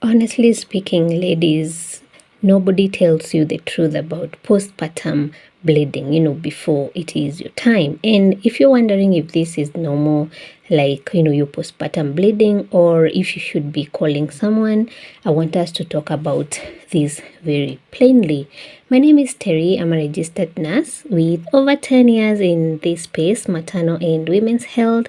Honestly speaking, ladies, nobody tells you the truth about postpartum bleeding, before it is your time. And if you're wondering if this is normal, like, your postpartum bleeding, or if you should be calling someone, I want us to talk about this very plainly. My name is Terry. I'm a registered nurse with over 10 years in this space, maternal and women's health.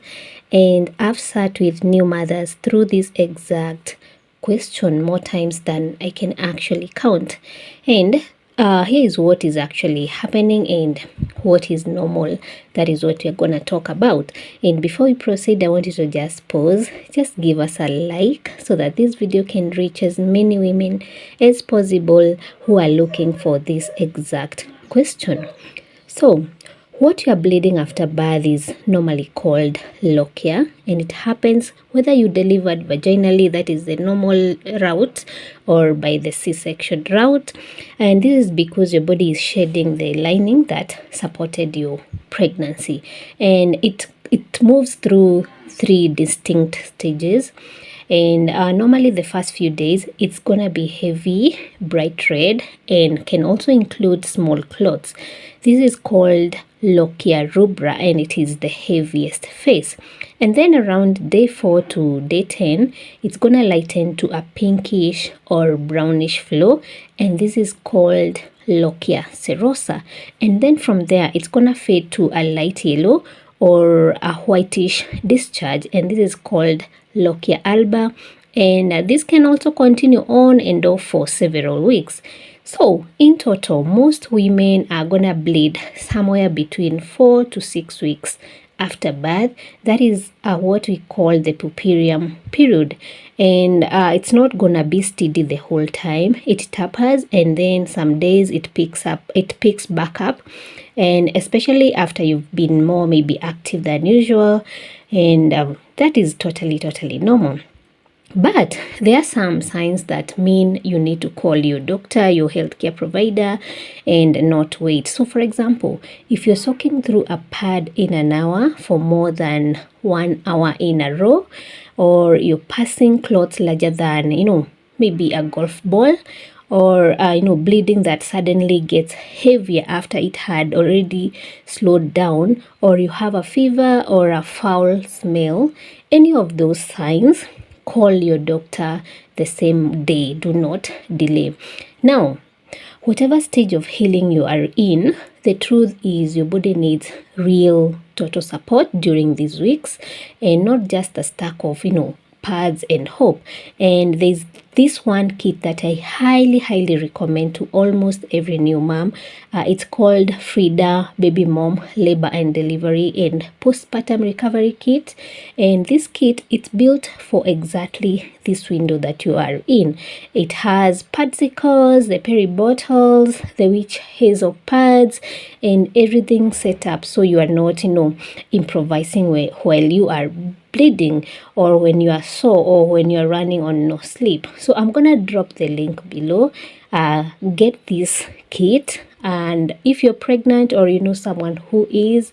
And I've sat with new mothers through this exact question more times than I can actually count. And here is what is actually happening and what is normal. That is what we're going to talk about. And before we proceed, I want you to just pause, just give us a like so that this video can reach as many women as possible who are looking for this exact question. So, what you are bleeding after birth is normally called lochia, and it happens whether you delivered vaginally, that is the normal route, or by the C-section route. And this is because your body is shedding the lining that supported your pregnancy, and it moves through three distinct stages. And normally the first few days it's gonna be heavy, bright red, and can also include small clots. This is called lochia rubra, and it is the heaviest phase. And then around day 4 to day 10, it's gonna lighten to a pinkish or brownish flow, and this is called lochia serosa. And then from there it's gonna fade to a light yellow or a whitish discharge, and this is called lochia alba. And this can also continue on and off for several weeks. So in total, most women are gonna bleed somewhere between 4 to 6 weeks after birth. That is what we call the puerperium period. And it's not gonna be steady the whole time. It tapers, and then some days it picks back up, and especially after you've been more maybe active than usual. And that is totally normal. But there are some signs that mean you need to call your doctor, your healthcare provider, and not wait. So for example, if you're soaking through a pad in an hour for more than 1 hour in a row, or you're passing clots larger than, maybe a golf ball, or bleeding that suddenly gets heavier after it had already slowed down, or you have a fever or a foul smell, any of those signs, call your doctor the same day. Do not delay. Now, whatever stage of healing you are in, the truth is your body needs real total support during these weeks, and not just a stack of pads and hope. And there's this one kit that I highly recommend to almost every new mom. It's called Frida Baby Mom Labor and Delivery and Postpartum Recovery Kit. And this kit, it's built for exactly this window that you are in. It has padsicles, the peri bottles, the witch hazel pads, and everything set up so you are not improvising while you are bleeding, or when you are sore, or when you're running on no sleep. So I'm gonna drop the link below. Get this kit, and if you're pregnant or you know someone who is,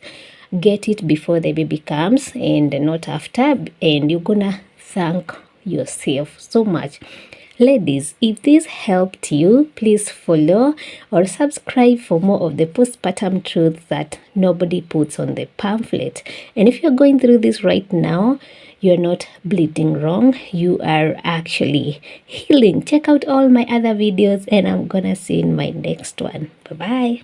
get it before the baby comes and not after, and you're gonna thank yourself so much. Ladies, if this helped you, please follow or subscribe for more of the postpartum truths that nobody puts on the pamphlet. And if you're going through this right now, you're not bleeding wrong. You are actually healing. Check out all my other videos, and I'm gonna see you in my next one. Bye-bye.